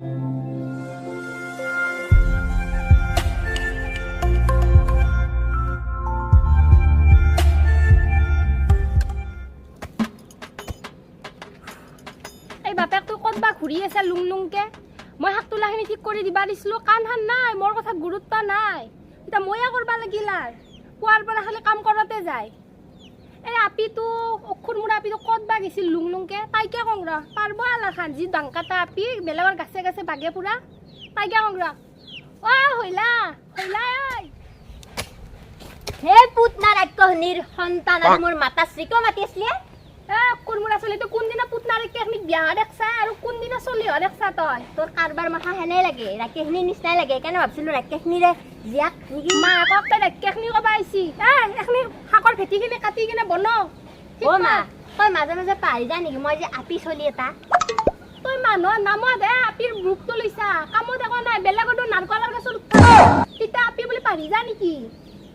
এই বাপেকটো ক'তবা ঘূৰি আছে লুংলুংকে মই শাক তোলাখিনি ঠিক কৰি দিবা দিছিলো কাণহান নাই মোৰ কথাত গুৰুত্ব নাই এতিয়া মইয়া কৰবা লাগিল আৰু পুৱাৰ পৰা খালি কাম কৰতে যায় এই আপিটো অক্ষুৰ মূৰা আপিটো ক'তবা গৈছিল লুংলুংকে তাইকে কওঁ ৰ পাৰব আলাখান যি ডাংকাটা আপি বেলেগৰ গাছে গাছে বাগে পুৰা তাইকে কওঁ ৰ হৈলা হৈলা হে পুতনা ৰাক্ষসনীৰ সন্তান আৰু মোৰ মাতাশ্ৰীকো মাতি আছিলি অক্ষুৰ মূৰা চলিটো কোনদিনা পুতনাৰে কেখনিক বিয়া দেখছা আৰু কোনদিনা চলি দেখছা তই তোৰ কাৰবাৰ মাথা হেনে লাগে ৰাক্ষসনীৰ নিচিনাই লাগে কেনে ভাবছিলো ৰাক্ষসনীৰে জীয়াক নেকি মাকক তই কেখনি ক'বা আহিছি এখনি শাকৰ ভেটিখিনি কাটি কিনে বনাও অ' মা তই মাজে মাজে পাহৰি যা নেকি মই যে আপি চলি এটা তই মানুহৰ নামত আপিৰ ৰূপটো লৈছা কামত একো নাই বেলেগতো নাৰকলৰ গছৰ তিতা আপি বুলি পাহৰি যা নেকি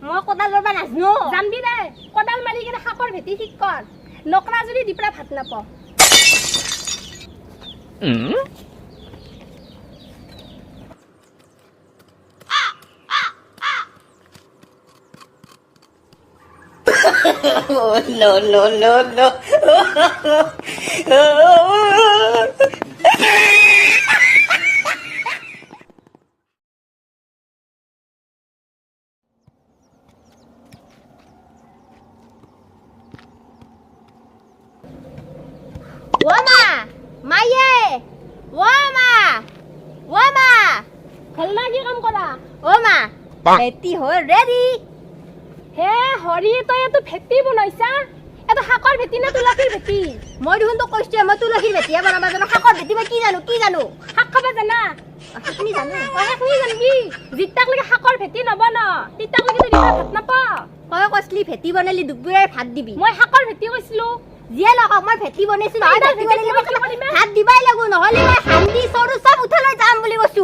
মই কোদাল লৰবা নাজনো জানবি দে কোদাল মাৰি কিনে শাকৰ ভেটি ঠিক কৰ নকৰা যদি দিপৰা ভাত নাপাওঁ no, no, no, no. Wama! Maye! Wama! Wama! হ'ল না কি কাম কৰা Wama! Ready ho, ready! হে হৰি তই এইটো ভেটি বনাইছা এইটো শাকৰ ভেটি নে তুলসীৰ ভেটি মই দেখোন তো কৈছো মই তুলসীৰ ভেটিয়ে বনাবা জানো শাকৰ ভেটি মই কি জানো শাক খাবা জানা সেইখিনি জানো সেইখিনি জানবি জিতাক লাগে শাকৰ ভেটি নবন তিতাক লাগে তই দিপৰা ভাত নাপাওঁ তই কৈছিলি ভেটি বনালি দুপৰীয়াৰ ভাত দিবি মই শাকৰ ভেটি কৈছিলো যিয়ে লওক মই ভেটি বনাইছিলো ভাত দিবাই লাগো নহলে মই হান্দি চৰু চব উঠালৈ যাম বুলি কৈছো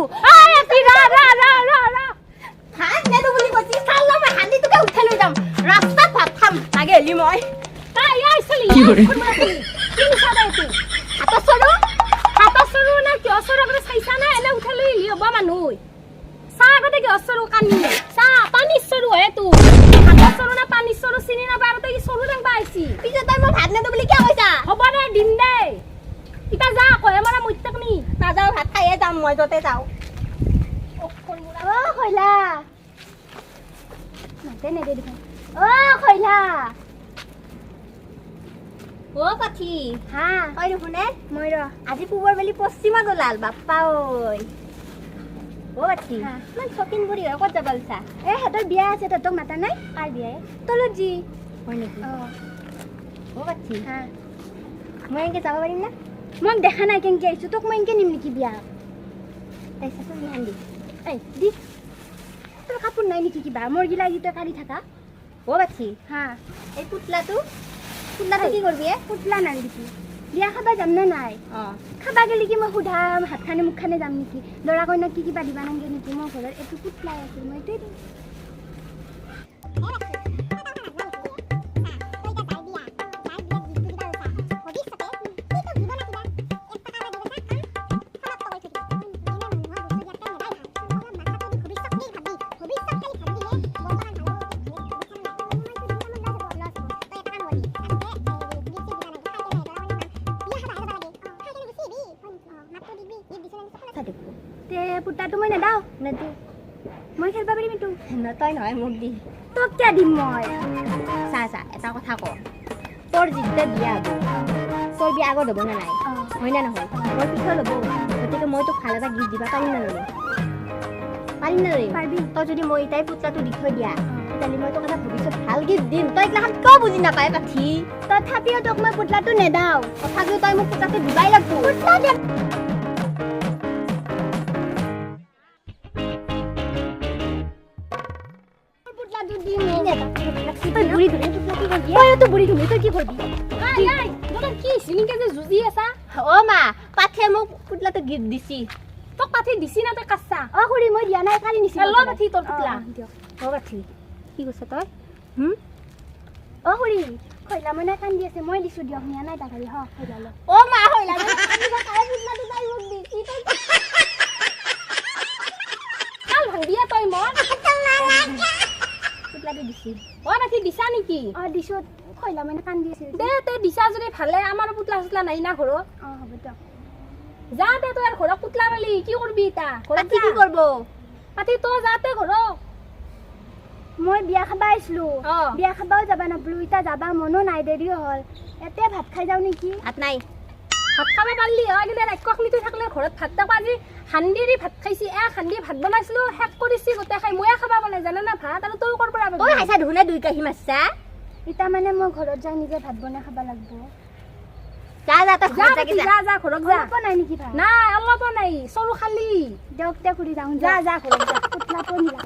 ভাত নেদো বুলি কৈছি চাল মই হান্দি তোকে উঠালৈ যাম ৰাস্তাত ভাত খাম লাগে হেলি মই হাতৰ চৰু না কিয় চৰু আগতে চাইছা না এনে উঠাই লৈ আহিলি হ'ব মানুহ চাহ আগতে কিয় চৰু কানি চাহ পানীৰ চৰু হে তোৰ হাতৰ চৰু না পানীৰ চৰু চিনি নাপায় আগতে কি চৰু দাংবা আহিছি পিছত তই মই ভাত নেদো বুলি কিয় কৈছা হ'ব দে দিম দে এতিয়া যা কয় আমাৰ মুইতাক নি নাযাওঁ ভাত খাইয়ে যাম মই য'তে যাওঁ খৈলা নাতে নেদে দেখোন খৈলা অ কাঠি হা তই দেখোনে মই ৰ আজি পূবৰ বেলি পশ্চিমত ওলাল বাপ্পা ঐ অ কাঠি হা। ইমান চকিন বুঢ়ী হয় ক'ত যাব লৈছা সিহঁতৰ বিয়া আছে তহঁতক মাতা নাই কাৰ বিয়াই তলত যি হয় নেকি অ কাঠি হা মই এনেকে যাব পাৰিম না মই দেখা নাই কেনেকে আহিছো তোক মই এনেকে নিম নেকি বিয়া তাই চাচোন নিহান দি এই দি তোৰ কাপোৰ নাই নেকি কিবা মোৰ গিলা যি তই কাঢ়ি থাকা অ কাঠি হা এই পুতলাটো কি কৰবি পুতলা নাই নেকি বিয়া খাবা যাম নে নাই অ খাবা গেলি কি মই সোধাম হাত খানে মুখ খানে যাম নেকি দৰা কইনাক কি কিবা দিবা নাংগে নেকি মোৰ ঘৰত এইটো পুতলাই আছিল মই এইটোৱে দিম তে পুতাটো মই নেদাও নেদো মই খেলবা পাৰিম এইটো তই নহয় মোক দি তোক কিয় দিম মই চা এটা কথা ক তোৰ যেতিয়া বিয়া হ'ব তোৰ বিয়া আগত হ'ব নে নাই হয় না নহয় মোৰ পিছত হ'ব গতিকে মই তোক ভাল এটা গিফ্ট দিবা পাৰিম না নোৱাৰিম পাৰিবি তই যদি মই এটাই পুতলাটো দি থৈ দিয়া তেতিয়াহ'লে মই তোক এটা ভৱিষ্যত ভাল গিফ্ট দিম তই এইগিলাখান কিয় বুজি নাপায় কাঠি তথাপিও তোক মই পুতলাটো নেদাও তথাপিও তই মোক পুতলাটো দিবাই লাগব পুতলাটো দিম তই বুঢ়ী ধৰি পুতলা কি কৰবি মইতো বুঢ়ী তুমি তই কি কৰিবি কি চিনিকে যে যুঁজি আছা অ মা পাঠে মোক পুতলাটো গিফ্ট দিছি তোক পাঠি দিছি না তই কাচ্ছা খুৰী মই দিয়া নাই কালি নিছি ল পাঠি তোৰ পুতলা অ কাঠি কি কৈছ তই খুৰী খৈলা মই নাই কান্দি আছে মই দিছো দিয়ক নিয়া নাই তাক হ খৈলা ল অ মা খৈলা পুতলাটো তাই মোক দিছি আৰু দিছি অ' ৰাতি দিছা নেকি? দিছোঁ খৈলা মানে কান্দি আছিল দে দিছা যদি ভালে, আমাৰ পুতলা চুতলা নাই না ঘৰত। হ'ব দিয়ক যা দে তই আৰু ঘৰত পুতলা পালি কি কৰবি এতিয়া? ঘৰত কি কৰিব পাতি তই যাতে ঘৰত। মই বিয়া খাবা আহিছিলোঁ অ'। বিয়া খাবাও যাবা নাপালোঁ এতিয়া যাবা মনো নাই দেৰিও হ'ল এতে ভাত খাই যাওঁ নেকি ভাত নাই ভাত খাব পাৰিলি হয়, কিন্তু ৰাক্ষসনীতি থাকিলে ঘৰত ভাত তাকো আজি হান্দিৰি ভাত খাইছি, হান্দি ভাত বনাইছিলো শেষ কৰিছি গোটেই খাই, ময়ে খাবা বনাই জানা না ভাত, আৰু তই কৰ পৰা তই খাইছা ধুনে 2 কাঁহী মাছছা এতিয়া মানে মই ঘৰত যাই নিজে ভাত বনাই খাব লাগিব যা যা তই যা ঘৰত পাতি, যা যা যা ঘৰত যা। অলপো নাই নেকি ভাত নাই অলপ নাই, চৰু খালি। দিয়ক তে ঘূৰি যাওঁ যা যা ঘৰত যা। পুতলা পনিলা